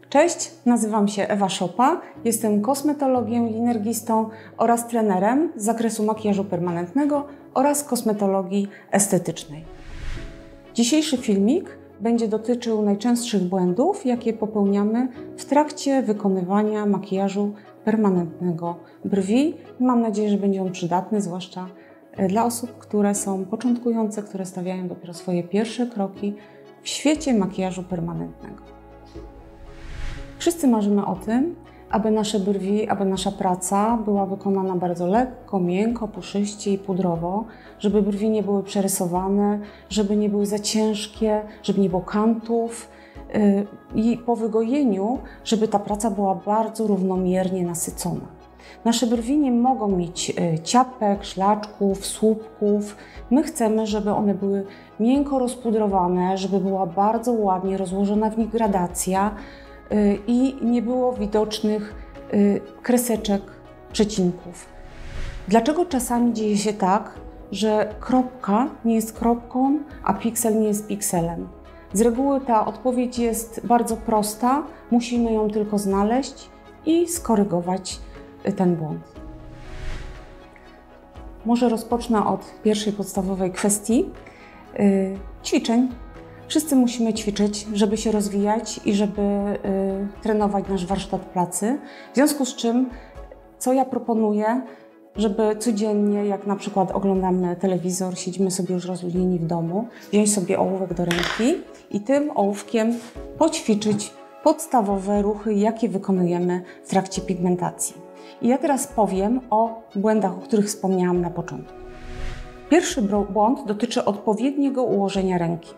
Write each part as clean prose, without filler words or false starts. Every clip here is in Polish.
Cześć, nazywam się Ewa Szopa, jestem kosmetologiem, linergistą oraz trenerem z zakresu makijażu permanentnego oraz kosmetologii estetycznej. Dzisiejszy filmik będzie dotyczył najczęstszych błędów, jakie popełniamy w trakcie wykonywania makijażu permanentnego brwi. Mam nadzieję, że będzie on przydatny, zwłaszcza dla osób, które są początkujące, które stawiają dopiero swoje pierwsze kroki w świecie makijażu permanentnego. Wszyscy marzymy o tym, aby nasze brwi, aby nasza praca była wykonana bardzo lekko, miękko, puszyście i pudrowo, żeby brwi nie były przerysowane, żeby nie były za ciężkie, żeby nie było kantów i po wygojeniu, żeby ta praca była bardzo równomiernie nasycona. Nasze brwi nie mogą mieć ciapek, szlaczków, słupków. My chcemy, żeby one były miękko rozpudrowane, żeby była bardzo ładnie rozłożona w nich gradacja i nie było widocznych kreseczek, przecinków. Dlaczego czasami dzieje się tak, że kropka nie jest kropką, a piksel nie jest pikselem? Z reguły ta odpowiedź jest bardzo prosta, musimy ją tylko znaleźć i skorygować ten błąd. Może rozpocznę od pierwszej podstawowej kwestii ćwiczeń. Wszyscy musimy ćwiczyć, żeby się rozwijać i żeby trenować nasz warsztat pracy. W związku z czym, co ja proponuję, żeby codziennie, jak na przykład oglądamy telewizor, siedzimy sobie już rozluźnieni w domu, wziąć sobie ołówek do ręki i tym ołówkiem poćwiczyć podstawowe ruchy, jakie wykonujemy w trakcie pigmentacji. I ja teraz powiem o błędach, o których wspomniałam na początku. Pierwszy błąd dotyczy odpowiedniego ułożenia ręki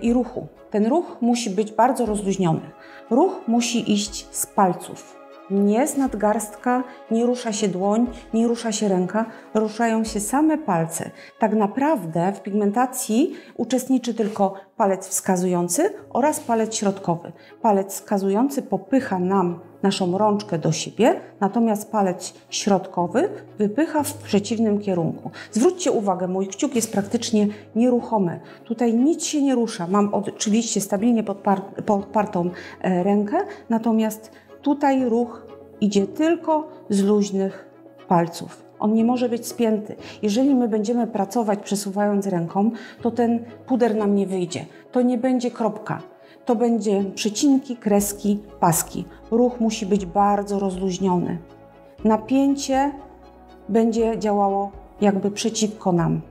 i ruchu. Ten ruch musi być bardzo rozluźniony. Ruch musi iść z palców. Nie z nadgarstka, nie rusza się dłoń, nie rusza się ręka, ruszają się same palce. Tak naprawdę w pigmentacji uczestniczy tylko palec wskazujący oraz palec środkowy. Palec wskazujący popycha nam naszą rączkę do siebie, natomiast palec środkowy wypycha w przeciwnym kierunku. Zwróćcie uwagę, mój kciuk jest praktycznie nieruchomy. Tutaj nic się nie rusza. Mam oczywiście stabilnie podpartą rękę, natomiast tutaj ruch idzie tylko z luźnych palców. On nie może być spięty. Jeżeli my będziemy pracować przesuwając ręką, to ten puder nam nie wyjdzie. To nie będzie kropka. To będzie przecinki, kreski, paski. Ruch musi być bardzo rozluźniony. Napięcie będzie działało jakby przeciwko nam.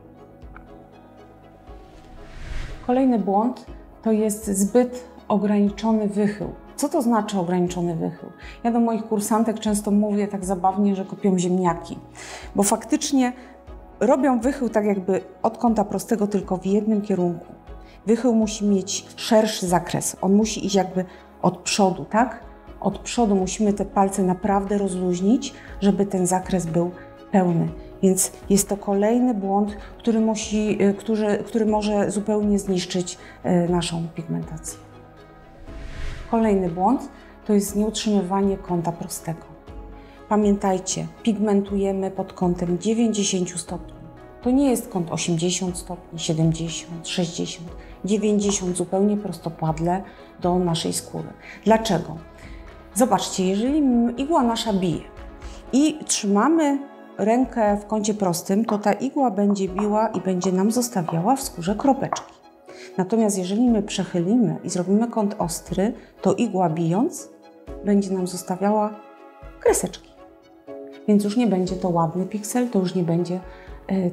Kolejny błąd to jest zbyt ograniczony wychył. Co to znaczy ograniczony wychył? Ja do moich kursantek często mówię tak zabawnie, że kopią ziemniaki, bo faktycznie robią wychył tak jakby od kąta prostego tylko w jednym kierunku. Wychył musi mieć szerszy zakres, on musi iść jakby od przodu, tak? Od przodu musimy te palce naprawdę rozluźnić, żeby ten zakres był pełny. Więc jest to kolejny błąd, który może zupełnie zniszczyć naszą pigmentację. Kolejny błąd to jest nieutrzymywanie kąta prostego. Pamiętajcie, pigmentujemy pod kątem 90 stopni. To nie jest kąt 80 stopni, 70, 60, 90 zupełnie prostopadle do naszej skóry. Dlaczego? Zobaczcie, jeżeli igła nasza bije i trzymamy rękę w kącie prostym, to ta igła będzie biła i będzie nam zostawiała w skórze kropeczki. Natomiast jeżeli my przechylimy i zrobimy kąt ostry, to igła bijąc będzie nam zostawiała kreseczki. Więc już nie będzie to ładny piksel, to już nie będzie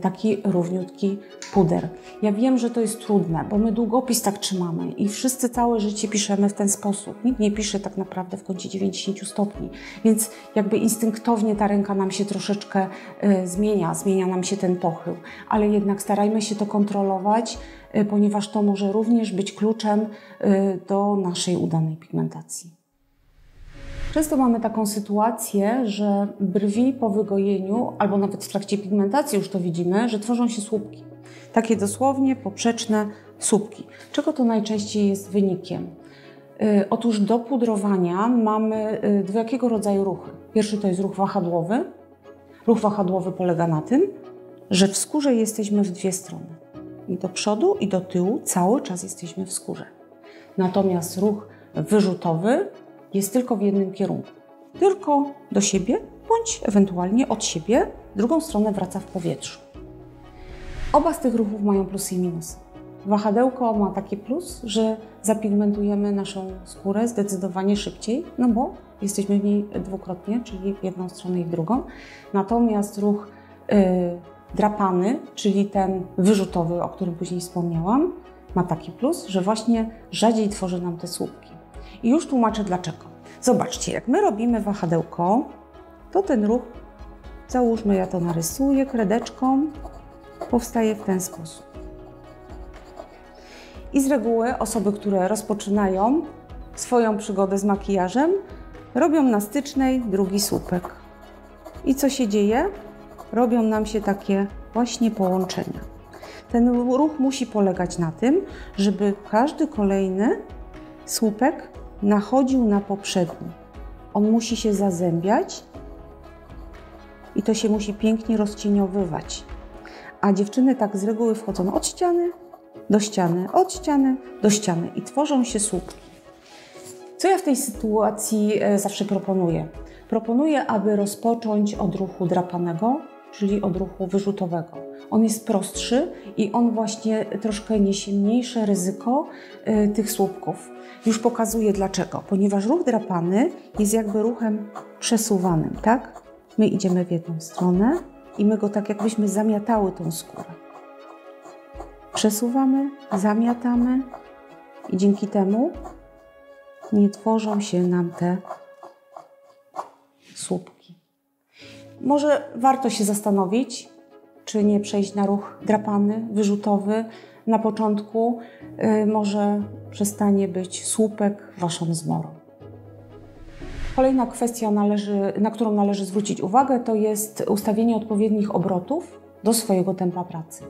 taki równiutki puder. Ja wiem, że to jest trudne, bo my długopis tak trzymamy i wszyscy całe życie piszemy w ten sposób. Nikt nie pisze tak naprawdę w kącie 90 stopni, więc jakby instynktownie ta ręka nam się troszeczkę zmienia nam się ten pochył, ale jednak starajmy się to kontrolować, ponieważ to może również być kluczem do naszej udanej pigmentacji. Często mamy taką sytuację, że brwi po wygojeniu, albo nawet w trakcie pigmentacji już to widzimy, że tworzą się słupki. Takie dosłownie poprzeczne słupki. Czego to najczęściej jest wynikiem? Otóż do pudrowania mamy dwojakiego rodzaju ruchy. Pierwszy to jest ruch wahadłowy. Ruch wahadłowy polega na tym, że w skórze jesteśmy w dwie strony. I do przodu, i do tyłu cały czas jesteśmy w skórze. Natomiast ruch wyrzutowy jest tylko w jednym kierunku. Tylko do siebie, bądź ewentualnie od siebie, drugą stronę wraca w powietrzu. Oba z tych ruchów mają plusy i minusy. Wahadełko ma taki plus, że zapigmentujemy naszą skórę zdecydowanie szybciej, no bo jesteśmy w niej dwukrotnie, czyli w jedną stronę i w drugą. Natomiast ruch drapany, czyli ten wyrzutowy, o którym później wspomniałam, ma taki plus, że właśnie rzadziej tworzy nam te słupki. I już tłumaczę dlaczego. Zobaczcie, jak my robimy wahadełko, to ten ruch, załóżmy, ja to narysuję kredeczką, powstaje w ten sposób. I z reguły osoby, które rozpoczynają swoją przygodę z makijażem, robią na stycznej drugi słupek. I co się dzieje? Robią nam się takie właśnie połączenia. Ten ruch musi polegać na tym, żeby każdy kolejny słupek nachodził na poprzedni. On musi się zazębiać i to się musi pięknie rozcieniowywać. A dziewczyny tak z reguły wchodzą od ściany do ściany, od ściany do ściany i tworzą się słupki. Co ja w tej sytuacji zawsze proponuję? Proponuję, aby rozpocząć od ruchu drapanego, czyli od ruchu wyrzutowego. On jest prostszy i on właśnie troszkę niesie mniejsze ryzyko tych słupków. Już pokazuję dlaczego. Ponieważ ruch drapany jest jakby ruchem przesuwanym, tak? My idziemy w jedną stronę i my go tak jakbyśmy zamiatały tą skórę. Przesuwamy, zamiatamy i dzięki temu nie tworzą się nam te słupki. Może warto się zastanowić, czy nie przejść na ruch drapany, wyrzutowy. Na początku może przestanie być słupek waszą zmorą. Kolejna kwestia, na którą należy zwrócić uwagę, to jest ustawienie odpowiednich obrotów do swojego tempa pracy.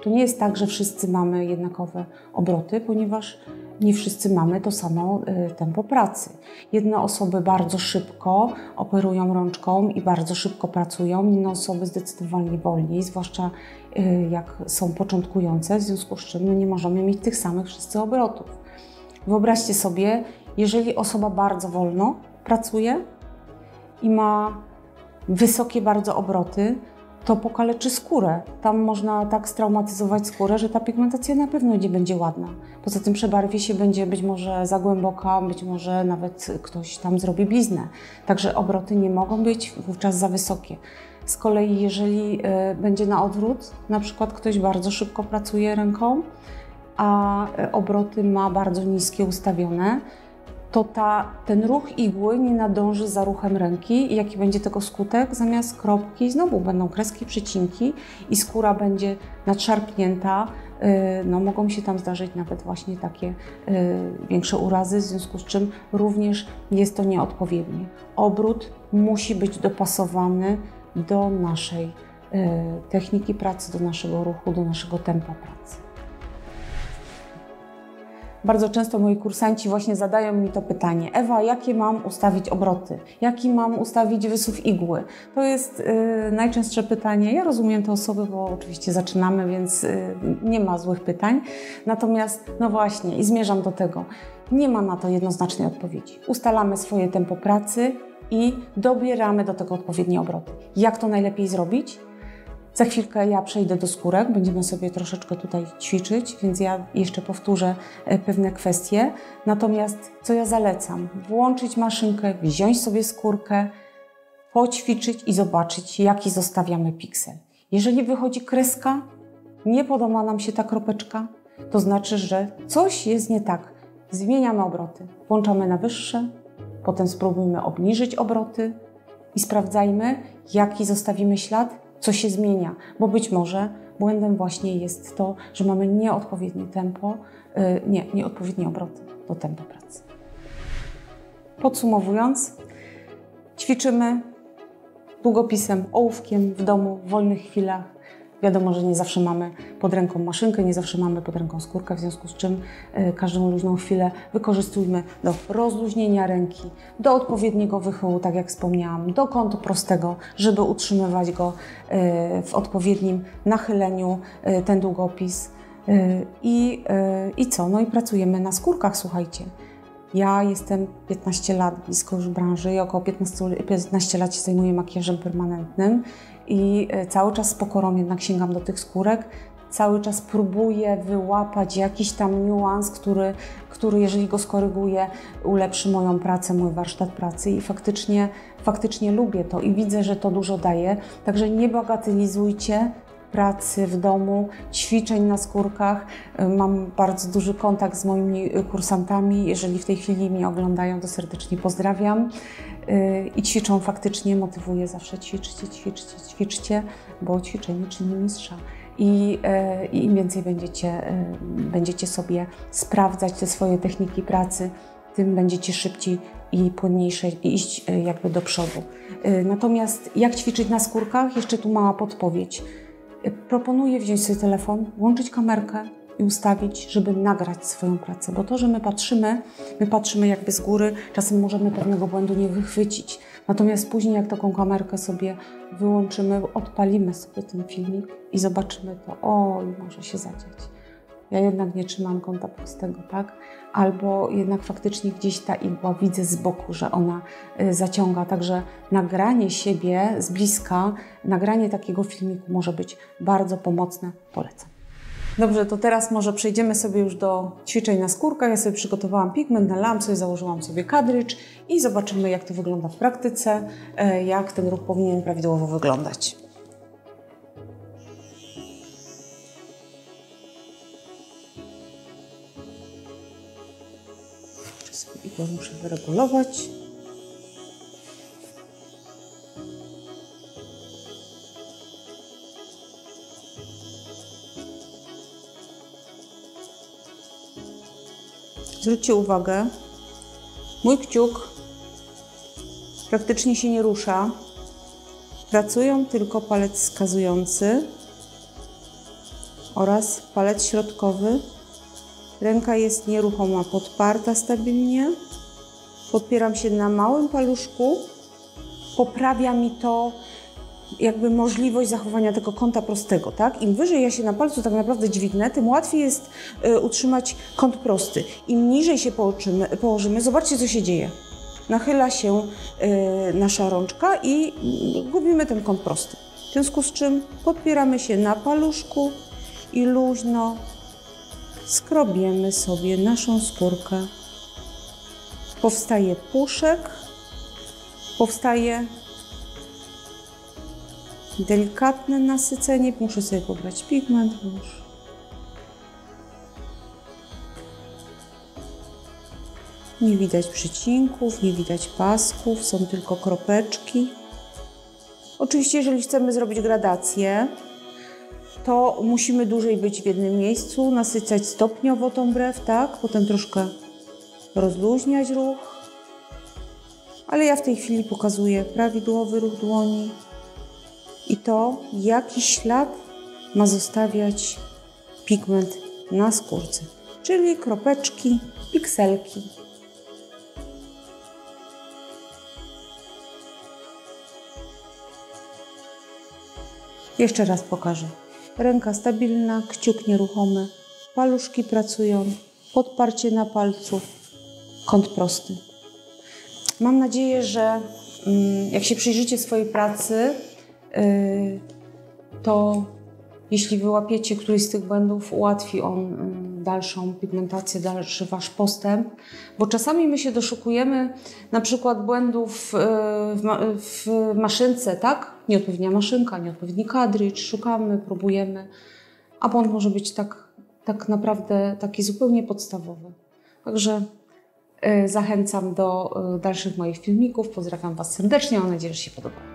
To nie jest tak, że wszyscy mamy jednakowe obroty, ponieważ nie wszyscy mamy to samo tempo pracy. Jedne osoby bardzo szybko operują rączką i bardzo szybko pracują, inne osoby zdecydowanie wolniej, zwłaszcza jak są początkujące, w związku z czym nie możemy mieć tych samych wszyscy obrotów. Wyobraźcie sobie, jeżeli osoba bardzo wolno pracuje i ma wysokie bardzo obroty, to pokaleczy skórę. Tam można tak straumatyzować skórę, że ta pigmentacja na pewno nie będzie ładna. Poza tym przebarwie się będzie być może za głęboka, być może nawet ktoś tam zrobi bliznę. Także obroty nie mogą być wówczas za wysokie. Z kolei jeżeli będzie na odwrót, na przykład ktoś bardzo szybko pracuje ręką, a obroty ma bardzo niskie ustawione, to ten ruch igły nie nadąży za ruchem ręki i jaki będzie tego skutek? Zamiast kropki znowu będą kreski, przecinki i skóra będzie nadszarpnięta. No, mogą się tam zdarzyć nawet właśnie takie większe urazy, w związku z czym również jest to nieodpowiednie. Obrót musi być dopasowany do naszej techniki pracy, do naszego ruchu, do naszego tempa pracy. Bardzo często moi kursanci właśnie zadają mi to pytanie: Ewa, jakie mam ustawić obroty? Jaki mam ustawić wysuw igły? To jest najczęstsze pytanie. Ja rozumiem te osoby, bo oczywiście zaczynamy, więc nie ma złych pytań. Natomiast, no właśnie, i zmierzam do tego, nie ma na to jednoznacznej odpowiedzi. Ustalamy swoje tempo pracy i dobieramy do tego odpowiednie obroty. Jak to najlepiej zrobić? Za chwilkę ja przejdę do skórek, będziemy sobie troszeczkę tutaj ćwiczyć, więc ja jeszcze powtórzę pewne kwestie. Natomiast co ja zalecam? Włączyć maszynkę, wziąć sobie skórkę, poćwiczyć i zobaczyć, jaki zostawiamy piksel. Jeżeli wychodzi kreska, nie podoba nam się ta kropeczka, to znaczy, że coś jest nie tak. Zmieniamy obroty, włączamy na wyższe, potem spróbujmy obniżyć obroty i sprawdzajmy, jaki zostawimy ślad, co się zmienia, bo być może błędem właśnie jest to, że mamy nieodpowiednie tempo, nieodpowiednie obroty do tempa pracy. Podsumowując, ćwiczymy długopisem, ołówkiem w domu, w wolnych chwilach. Wiadomo, że nie zawsze mamy pod ręką maszynkę, nie zawsze mamy pod ręką skórkę, w związku z czym każdą luźną chwilę wykorzystujmy do rozluźnienia ręki, do odpowiedniego wychyłu, tak jak wspomniałam, do kątu prostego, żeby utrzymywać go w odpowiednim nachyleniu, ten długopis. I co? No i pracujemy na skórkach, słuchajcie. Ja jestem 15 lat blisko już branży i około 15 lat się zajmuję makijażem permanentnym i cały czas z pokorą jednak sięgam do tych skórek. Cały czas próbuję wyłapać jakiś tam niuans, który jeżeli go skoryguję, ulepszy moją pracę, mój warsztat pracy i faktycznie lubię to i widzę, że to dużo daje. Także nie bagatelizujcie pracy w domu, ćwiczeń na skórkach. Mam bardzo duży kontakt z moimi kursantami. Jeżeli w tej chwili mnie oglądają, to serdecznie pozdrawiam. I ćwiczą faktycznie, motywuję zawsze ćwiczcie, bo ćwiczenie czyni mistrza. I im więcej będziecie sobie sprawdzać te swoje techniki pracy, tym będziecie szybciej i płynniejsze iść jakby do przodu. Natomiast jak ćwiczyć na skórkach? Jeszcze tu mała podpowiedź. Proponuję wziąć sobie telefon, włączyć kamerkę i ustawić, żeby nagrać swoją pracę, bo to, że my patrzymy jakby z góry, czasem możemy pewnego błędu nie wychwycić. Natomiast później jak taką kamerkę sobie wyłączymy, odpalimy sobie ten filmik i zobaczymy to, oj, może się zadziać. Ja jednak nie trzymam kąta prostego, tak? Albo jednak faktycznie gdzieś ta igła widzę z boku, że ona zaciąga. Także nagranie siebie z bliska, nagranie takiego filmiku może być bardzo pomocne. Polecam. Dobrze, to teraz może przejdziemy sobie już do ćwiczeń na skórkach. Ja sobie przygotowałam pigment, nalałam sobie, założyłam sobie kadrycz i zobaczymy, jak to wygląda w praktyce, jak ten ruch powinien prawidłowo wyglądać. Igłę muszę wyregulować. Zwróćcie uwagę, mój kciuk praktycznie się nie rusza. Pracują tylko palec wskazujący oraz palec środkowy. Ręka jest nieruchoma, podparta stabilnie. Podpieram się na małym paluszku. Poprawia mi to jakby możliwość zachowania tego kąta prostego, tak? Im wyżej ja się na palcu tak naprawdę dźwignę, tym łatwiej jest utrzymać kąt prosty. Im niżej się położymy, zobaczcie, co się dzieje. Nachyla się nasza rączka i gubimy ten kąt prosty. W związku z czym podpieramy się na paluszku i luźno skrobiemy sobie naszą skórkę. Powstaje puszek, powstaje delikatne nasycenie. Muszę sobie pobrać pigment już. Nie widać przecinków, nie widać pasków, są tylko kropeczki. Oczywiście, jeżeli chcemy zrobić gradację, to musimy dłużej być w jednym miejscu, nasycać stopniowo tą brew, tak? Potem troszkę rozluźniać ruch. Ale ja w tej chwili pokazuję prawidłowy ruch dłoni i to, jaki ślad ma zostawiać pigment na skórce, czyli kropeczki, pikselki. Jeszcze raz pokażę. Ręka stabilna, kciuk nieruchomy, paluszki pracują, podparcie na palcu, kąt prosty. Mam nadzieję, że jak się przyjrzycie swojej pracy, to jeśli wyłapiecie któryś z tych błędów, ułatwi on dalszą pigmentację, dalszy Wasz postęp, bo czasami my się doszukujemy na przykład błędów w maszynce, tak? Nieodpowiednia maszynka, nieodpowiedni kadrycz, szukamy, próbujemy, a błąd może być tak naprawdę taki zupełnie podstawowy. Także zachęcam do dalszych moich filmików, pozdrawiam Was serdecznie, mam nadzieję, że się podobało.